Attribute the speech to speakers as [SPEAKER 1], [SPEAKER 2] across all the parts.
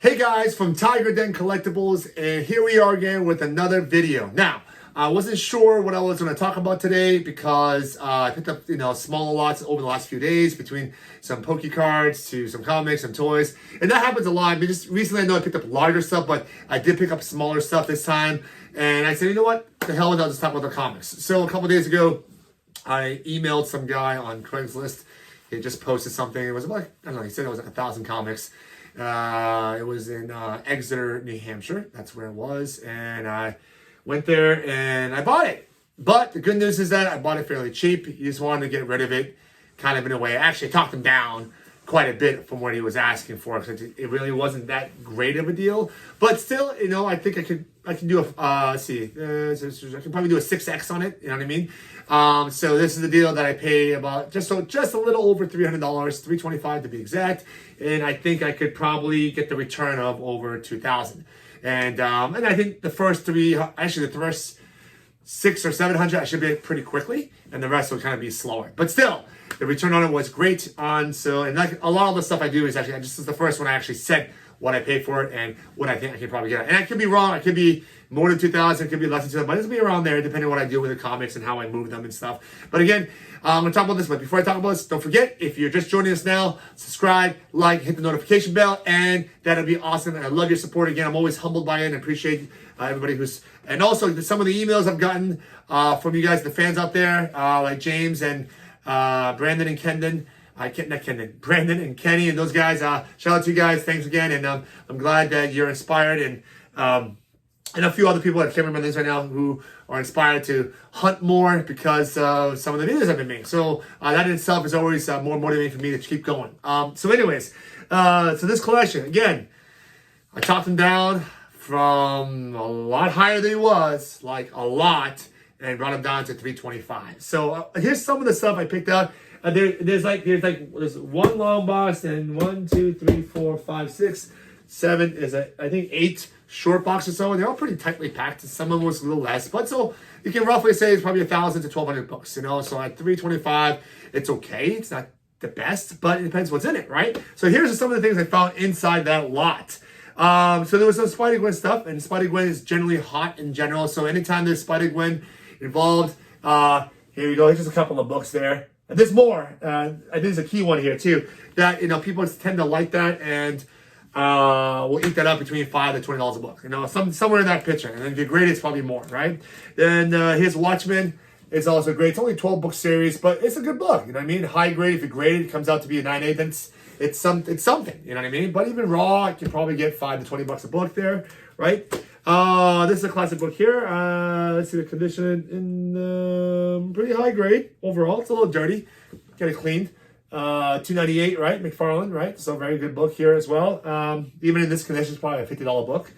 [SPEAKER 1] Hey guys, from Tigerdencollectibles, and here we are again with another video. Now, I wasn't sure what I was going to talk about today because I picked up, small lots over the last few days between some Poke cards to some comics, some toys, and that happens a lot. I mean, just recently I know I picked up larger stuff, but I did pick up smaller stuff this time, and I said, you know what, the hell with it, I'll just talk about the comics. So a couple days ago, I emailed some guy on Craigslist. He just posted something. It was like, I don't know, he said it was like 1,000 comics. It was in Exeter, New Hampshire. That's where it was. And I went there and I bought it. But the good news is that I bought it fairly cheap. He just wanted to get rid of it kind of in a way. I actually talked him down quite a bit from what he was asking for, because it really wasn't that great of a deal. But still, I think I can do a, I can probably do a 6X on it, you know what I mean? So this is the deal that I pay about just a little over $300, $325 to be exact. And I think I could probably get the return of over $2,000. And I think the first six or 700, I should be pretty quickly, and the rest will kind of be slower. But still, the return on it was great. And like a lot of the stuff I do is actually, this is the first one I actually said what I paid for it and what I think I can probably get. And I could be wrong. It could be more than 2,000. It could be less than 2,000. But it's going to be around there depending on what I do with the comics and how I move them and stuff. But again, I'm going to talk about this. But before I talk about this, don't forget, if you're just joining us now, subscribe, like, hit the notification bell. And that'll be awesome. And I love your support. Again, I'm always humbled by it and appreciate everybody who's... And also, some of the emails I've gotten from you guys, the fans out there, like James and Brandon and Kendon. Brandon and Kenny and those guys. Shout out to you guys. Thanks again. And I'm glad that you're inspired. And a few other people, I can't remember names right now, who are inspired to hunt more because of some of the videos I've been making. So that in itself is always more motivating for me to keep going. So anyways, so this collection, again, I chopped him down from a lot higher than he was, like a lot, and brought him down to 325. So here's some of the stuff I picked out. There's one long box and 1, 2, 3, 4, 5, 6, 7 is I think 8 short boxes or so, and they're all pretty tightly packed. Some of them was a little less, but so you can roughly say it's probably 1,000 to 1,200 books. So at 325, it's okay. It's not the best, but it depends what's in it, right? So here's some of the things I found inside that lot. So there was some Spider-Gwen stuff, and Spider-Gwen is generally hot in general. So anytime there's Spider-Gwen involved, here we go. Here's just a couple of books there. And there's more. I think there's a key one here too. That people tend to like that, and we'll eat that up between $5 to $20 a book. Somewhere in that picture. And then if you grade it's probably more, right? Then here's Watchmen. It's also great. It's only a 12-book series, but it's a good book. You know what I mean? High grade. If you grade it, it comes out to be a 9/8. It's something. You know what I mean? But even raw, you can probably get $5 to $20 a book there, right? This is a classic book here. Let's see the condition in pretty high grade overall. It's a little dirty. Get it cleaned. $2.98, right? McFarlane, right? So very good book here as well. Even in this condition, it's probably a $50 book,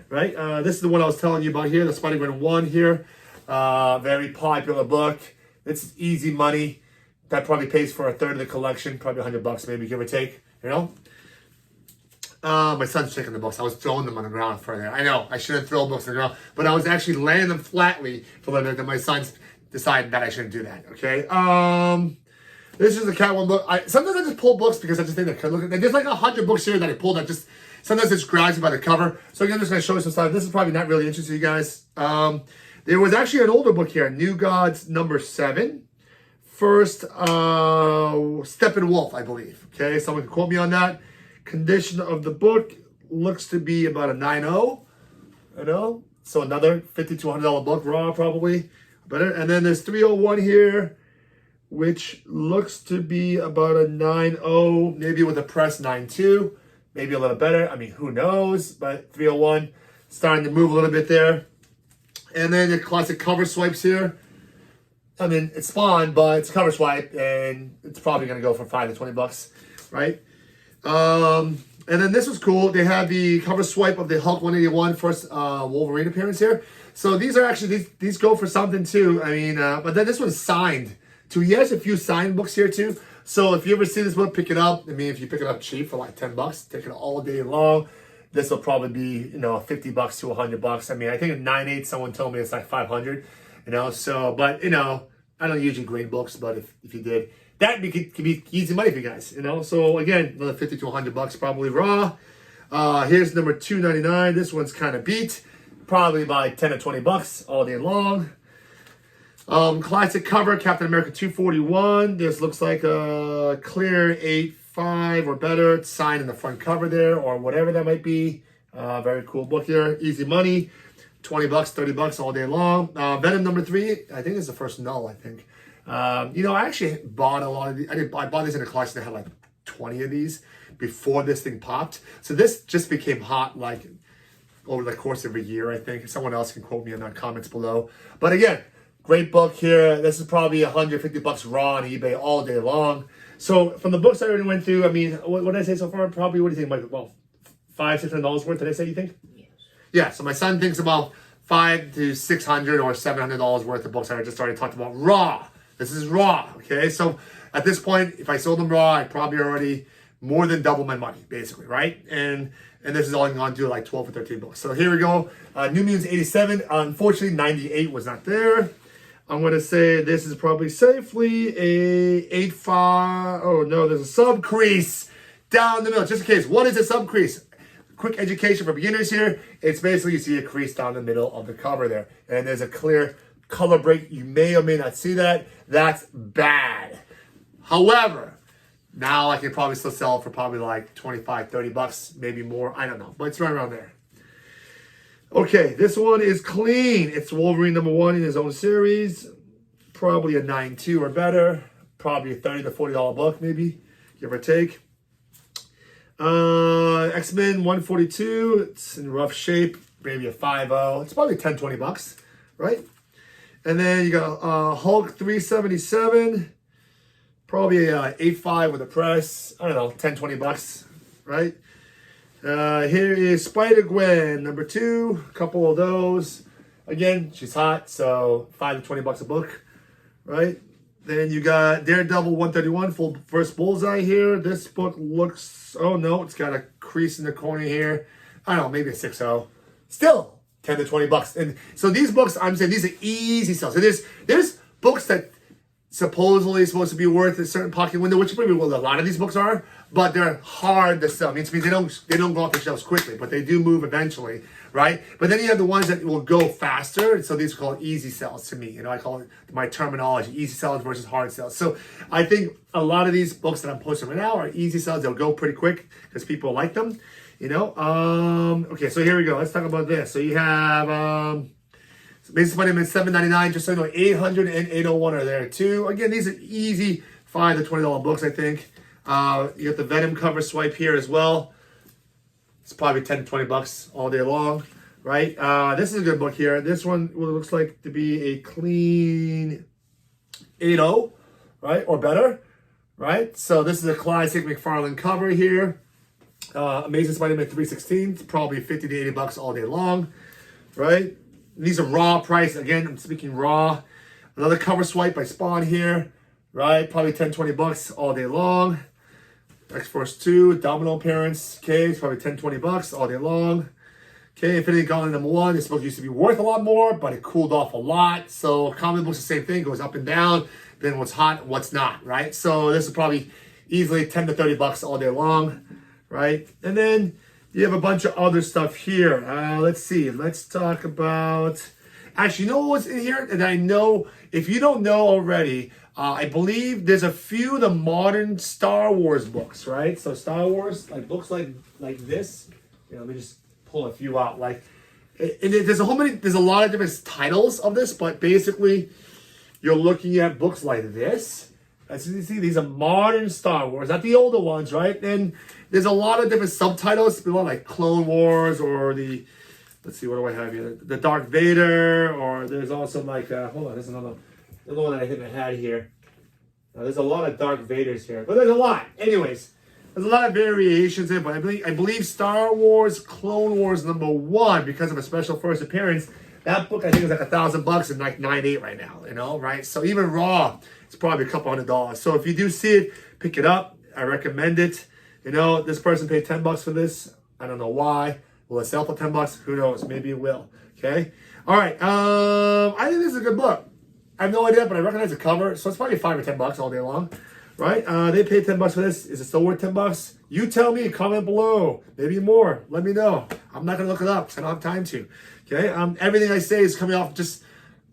[SPEAKER 1] right? This is the one I was telling you about here, the Spider-Gwen 1 here. Very popular book. It's easy money. That probably pays for a third of the collection, probably $100 maybe, give or take, my son's taking the books. I was throwing them on the ground further. I know, I shouldn't throw books on the ground, but I was actually laying them flatly for a little bit, that my sons decided that I shouldn't do that, okay? This is the Catwoman book. Sometimes I just pull books because I just think they're look. There's like 100 books here that I pulled that just, sometimes it just grabs me by the cover. So again, I'm just going to show you some stuff. This is probably not really interesting to you guys. There was actually an older book here, New Gods number 7. First Steppenwolf, I believe. Okay, someone can quote me on that. Condition of the book looks to be about a 9.0. So another $50 to $100 book, raw probably. Better. And then there's 301 here, which looks to be about a 9.0, maybe with a press 9.2, maybe a little better. I mean, who knows? But 301 starting to move a little bit there. And then the classic cover swipes here. I mean, it's Spawn, but it's a cover swipe, and it's probably going to go for $5 to $20, right? And then this was cool. They have the cover swipe of the Hulk 181 first Wolverine appearance here. So these are actually, these go for something too. I mean, but then this one's signed too. He has a few signed books here too. So if you ever see this book, pick it up. I mean, if you pick it up cheap for like $10, take it all day long. This will probably be, $50 to $100. I mean, I think at 9.8, someone told me it's like 500. So, but, I don't usually grade books, but if you did, that could be easy money for you guys, So, again, another $50 to $100 probably raw. Here's number 299. This one's kind of beat. Probably by 10 to 20 bucks all day long. Classic cover, Captain America 241. This looks like a clear 8.5 or better. It's signed in the front cover there, or whatever that might be. Very cool book here. Easy money. 20 bucks, 30 bucks all day long. Venom number 3. I think it's the first null, I think. You know, I actually bought a lot of these. I bought these in a collection that had like 20 of these before this thing popped. So this just became hot like over the course of a year, I think. Someone else can quote me in the comments below. But again, great book here. This is probably 150 bucks raw on eBay all day long. So from the books I already went through, I mean, what did I say so far? Probably, what do you think, Mike? Well, $500-$600 worth, did I say, you think?
[SPEAKER 2] Yes.
[SPEAKER 1] Yeah, so my son thinks about $500 to $600 or $700 worth of books that I just already talked about raw. This is raw, okay? So at this point, if I sold them raw, I'd probably already more than double my money, basically, right? And this is all going to do like 12 or 13 books. So here we go. New Mutants 87. Unfortunately, 98 was not there. I'm going to say this is probably safely a 8.5. Oh, no, there's a sub crease down the middle. Just in case, what is a sub crease? Quick education for beginners here. It's basically you see a crease down the middle of the cover there. And there's a clear color break. You may or may not see that. That's bad. However, now I can probably still sell it for probably like 25, 30 bucks, maybe more. I don't know, but it's right around there. Okay, this one is clean. It's Wolverine number 1 in his own series. Probably a 9.2 or better. Probably a $30 to $40 book, maybe, give or take. X-Men 142. It's in rough shape. Maybe a 5.0. It's probably 10, 20 bucks, right? And then you got Hulk 377. Probably a 8.5 with a press. I don't know, 10, 20 bucks, right? Here is Spider-Gwen, number 2. A couple of those. Again, she's hot, so 5 to 20 bucks a book, right? Then you got Daredevil 131, full first bullseye here. This book looks, oh no, it's got a crease in the corner here. I don't know, maybe a 6.0. Still 10 to 20 bucks. And so these books, I'm saying these are easy sells. So there's books that supposedly supposed to be worth a certain pocket window, which probably what a lot of these books are, but they're hard to sell. It means they don't go off the shelves quickly, but they do move eventually, right? But then you have the ones that will go faster. So these are called easy sells to me. You know, I call it my terminology, easy sells versus hard sells. So I think a lot of these books that I'm posting right now are easy sells. They'll go pretty quick because people like them, you know. Okay, so here we go. Let's talk about this. So you have Amazing Spider-Man $7.99, just so you know, 800 and 801 are there too. Again, these are easy $5 to $20 books, I think. You got the Venom cover swipe here as well. It's probably 10 to 20 bucks all day long, right? This is a good book here. This one looks like to be a clean 8.0, right? Or better, right? So this is a classic McFarlane cover here. Amazing Spider-Man 316. It's probably 50 to 80 bucks all day long, right? These are raw price. Again, I'm speaking raw. Another cover swipe by Spawn here, right? Probably 10, 20 bucks all day long. X-Force 2, Domino appearance. Okay, it's probably 10, 20 bucks all day long. Okay, Infinity Gauntlet number 1. This book used to be worth a lot more, but it cooled off a lot. So comic books, the same thing, goes up and down. Then what's hot, what's not, right? So this is probably easily 10 to 30 bucks all day long, right? And then you have a bunch of other stuff here. Let's see. Let's talk about... Actually, you know what's in here? And I know, if you don't know already, I believe there's a few of the modern Star Wars books, right? So Star Wars, like books like this. You know, let me just pull a few out. Like, and there's a lot of different titles of this, but basically, you're looking at books like this. As you see, these are modern Star Wars, not the older ones, right? And there's a lot of different subtitles, like Clone Wars or the, let's see, what do I have here? The Darth Vader, or there's also like, hold on, there's another one that I think I had here. There's a lot of Darth Vaders here, but there's a lot. Anyways, there's a lot of variations in it, but I believe Star Wars Clone Wars number 1, because of a special first appearance, that book I think is like $1,000 and like 9.8 right now, you know, right? So even raw, it's probably a couple $100. So if you do see it, pick it up. I recommend it. You know, this person paid $10 for this. I don't know why. Will it sell for $10? Who knows? Maybe it will. Okay. All right. I think this is a good book. I have no idea, but I recognize the cover, so it's probably $5 or $10 all day long. right? They paid $10 for this. Is it still worth $10? You tell me. Comment below. Maybe more. Let me know. I'm not gonna look it up because I don't have time to. Okay. Everything I say is coming off just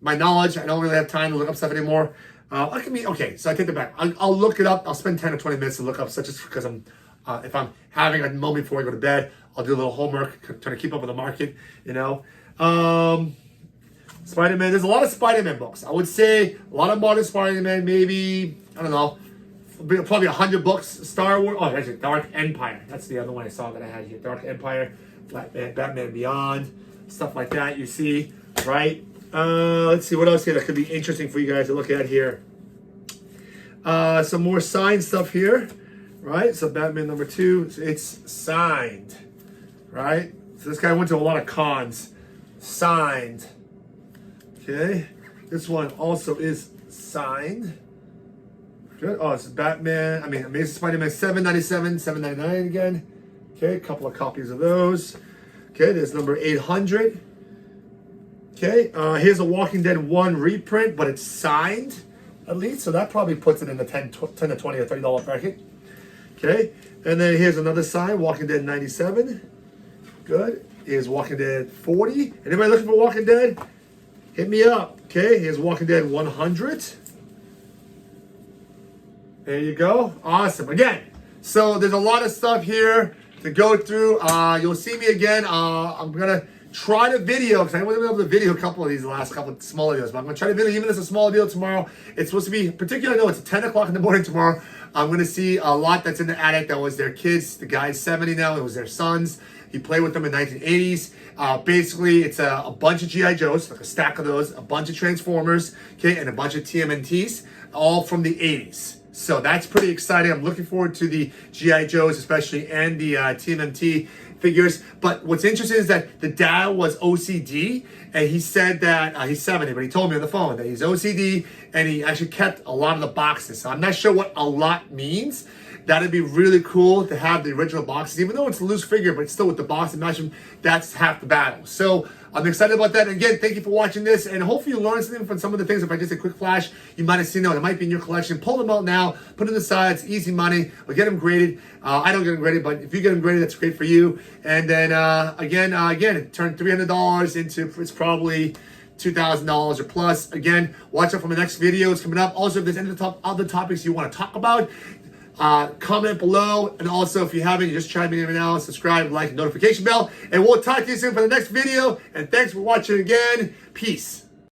[SPEAKER 1] my knowledge. I don't really have time to look up stuff anymore. Okay, so I take it back. I'll look it up. I'll spend 10 or 20 minutes to look up stuff just because if I'm having a moment before I go to bed, I'll do a little homework, trying to keep up with the market, you know. Spider-Man, there's a lot of Spider-Man books. I would say a lot of modern Spider-Man, maybe, I don't know, probably 100 books. Star Wars, oh, actually, Dark Empire. That's the other one I saw that I had here. Dark Empire, Batman Beyond, stuff like that, you see, right? Let's see what else here that could be interesting for you guys to look at here. Some more signed stuff here, right? So Batman #2, it's signed, right? So this guy went to a lot of cons. Signed. Okay. This one also is signed. Good. Oh, it's Batman. Amazing Spider-Man $7.97, $7.99 again. Okay, a couple of copies of those. Okay, there's number 800. Okay, here's a Walking Dead 1 reprint, but it's signed at least, so that probably puts it in the 10 to 20 or $30 bracket. Okay, and then here's another sign, Walking Dead 97. Good. Here's Walking Dead 40. Anybody looking for Walking Dead? Hit me up. Okay, here's Walking Dead 100. There you go. Awesome. Again, so there's a lot of stuff here to go through. You'll see me again. I'm going to try to video, because I wasn't able to video a couple of these last couple of small videos, but I'm going to try to video, even if it's a small video tomorrow. It's supposed to be, particularly, I know it's 10 o'clock in the morning tomorrow. I'm going to see a lot that's in the attic that was their kids. The guy's 70 now. It was their sons. He played with them in the 1980s. Basically, it's a bunch of G.I. Joes, like a stack of those, a bunch of Transformers, okay, and a bunch of TMNTs, all from the 80s. So that's pretty exciting. I'm looking forward to the G.I. Joes, especially, and the TMNT figures. But what's interesting is that the dad was OCD, and he said that he's 70, but he told me on the phone that he's OCD, and he actually kept a lot of the boxes. So I'm not sure what a lot means. That'd be really cool to have the original boxes, even though it's a loose figure, but still with the box, imagine that's half the battle. So I'm excited about that. And again, thank you for watching this, and hopefully you learned something from some of the things. If I just a quick flash, you might have seen them. It might be in your collection. Pull them out now, put them aside. It's easy money. We'll get them graded. I don't get them graded, but if you get them graded, that's great for you. And then again, it turned $300 into, it's probably $2,000 or plus. Again, watch out for my next videos coming up. Also, if there's any other topics you want to talk about, comment below, and also if you haven't, you just chime in right now, subscribe, like, notification bell, and we'll talk to you soon for the next video. And thanks for watching again. Peace.